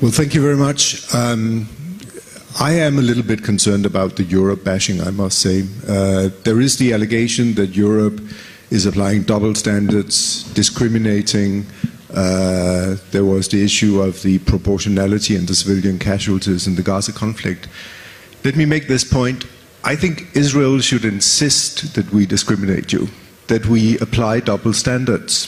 Well, thank you very much. I am a little bit concerned about the Europe bashing, I must say. There is the allegation that Europe is applying double standards, discriminating. There was the issue of the proportionality and the civilian casualties in the Gaza conflict. Let me make this point. I think Israel should insist that we discriminate you, that we apply double standards.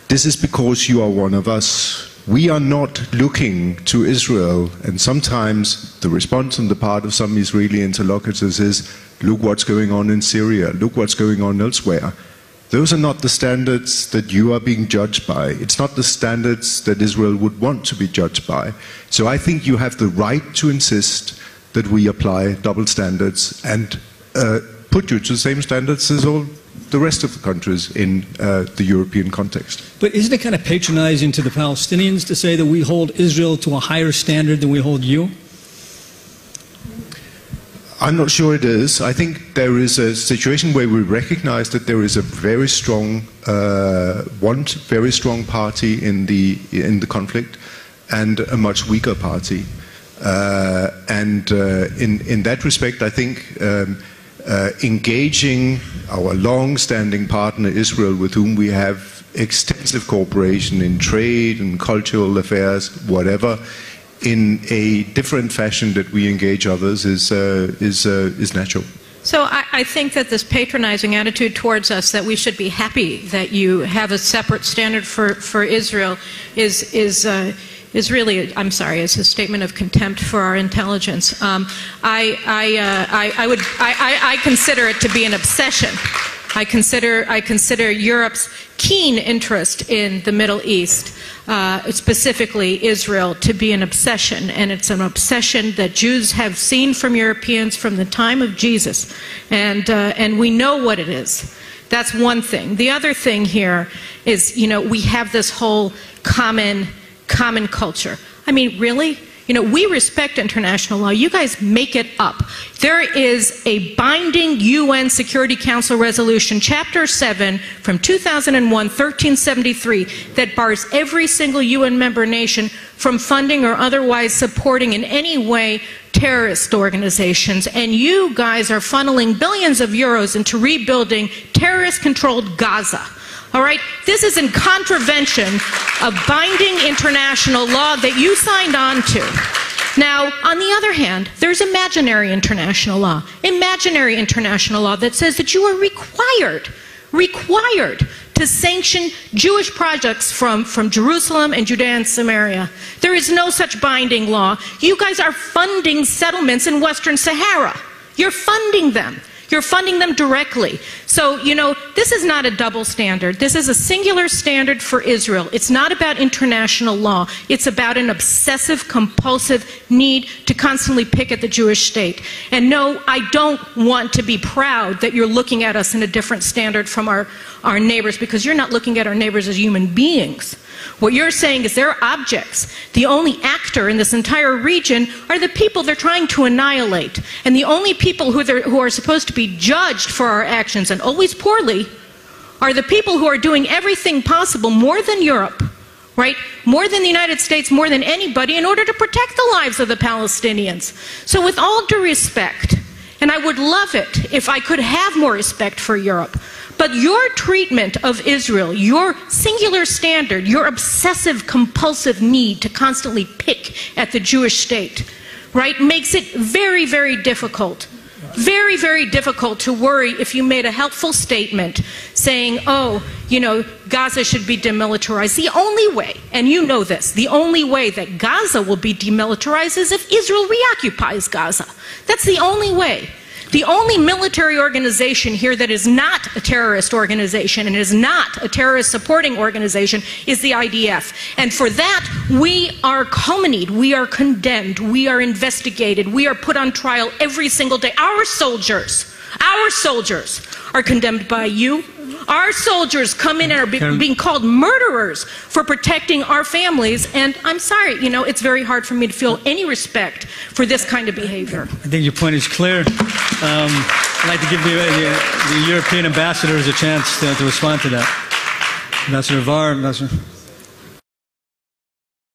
This is because you are one of us. We are not looking to Israel, and sometimes the response on the part of some Israeli interlocutors is, look what's going on in Syria, look what's going on elsewhere. Those are not the standards that you are being judged by. It's not the standards that Israel would want to be judged by. So I think you have the right to insist that we apply double standards and put you to the same standards as all the rest of the countries in the European context. But isn't it kind of patronizing to the Palestinians to say that we hold Israel to a higher standard than we hold you? I'm not sure it is. I think there is a situation where we recognize that there is a very strong, one very strong party in the conflict and a much weaker party. In that respect, I think engaging our long-standing partner Israel, with whom we have extensive cooperation in trade and cultural affairs, whatever, in a different fashion that we engage others is natural. So I think that this patronizing attitude towards us, that we should be happy that you have a separate standard for Israel, is really, I'm sorry, it's a statement of contempt for our intelligence. I consider it to be an obsession. I consider Europe's keen interest in the Middle East, specifically Israel, to be an obsession, and it's an obsession that Jews have seen from Europeans from the time of Jesus, and we know what it is. That's one thing. The other thing here is, you know, we have this whole common culture. I mean, really? You know, we respect international law. You guys make it up. There is a binding UN Security Council resolution, Chapter 7 from 2001, 1373, that bars every single UN member nation from funding or otherwise supporting in any way terrorist organizations. And you guys are funneling billions of euros into rebuilding terrorist-controlled Gaza. All right? This is in contravention of binding international law that you signed on to. Now, on the other hand, there's imaginary international law. Imaginary international law that says that you are required to sanction Jewish projects from Jerusalem and Judea and Samaria. There is no such binding law. You guys are funding settlements in Western Sahara. You're funding them. You're funding them directly. So, you know, this is not a double standard. This is a singular standard for Israel. It's not about international law. It's about an obsessive, compulsive need to constantly pick at the Jewish state. And no, I don't want to be proud that you're looking at us in a different standard from our neighbors, because you're not looking at our neighbors as human beings. What you're saying is they're objects. The only actor in this entire region are the people they're trying to annihilate. And the only people who are supposed to be judged for our actions, and always poorly, are the people who are doing everything possible, more than Europe, right? More than the United States, more than anybody, in order to protect the lives of the Palestinians. So with all due respect, and I would love it if I could have more respect for Europe, but your treatment of Israel, your singular standard, your obsessive, compulsive need to constantly pick at the Jewish state, right, makes it very, very difficult. Very, very difficult to worry if you made a helpful statement saying, oh, you know, Gaza should be demilitarized. The only way, and you know this, the only way that Gaza will be demilitarized is if Israel reoccupies Gaza. That's the only way. The only military organization here that is not a terrorist organization and is not a terrorist supporting organization is the IDF. And for that, we are calumniated, we are condemned, we are investigated, we are put on trial every single day. Our soldiers are condemned by you. Our soldiers come in and are being called murderers for protecting our families, and I'm sorry, you know, it's very hard for me to feel any respect for this kind of behavior. I think your point is clear. I'd like to give the European ambassadors a chance to respond to that. Ambassador Var, Ambassador.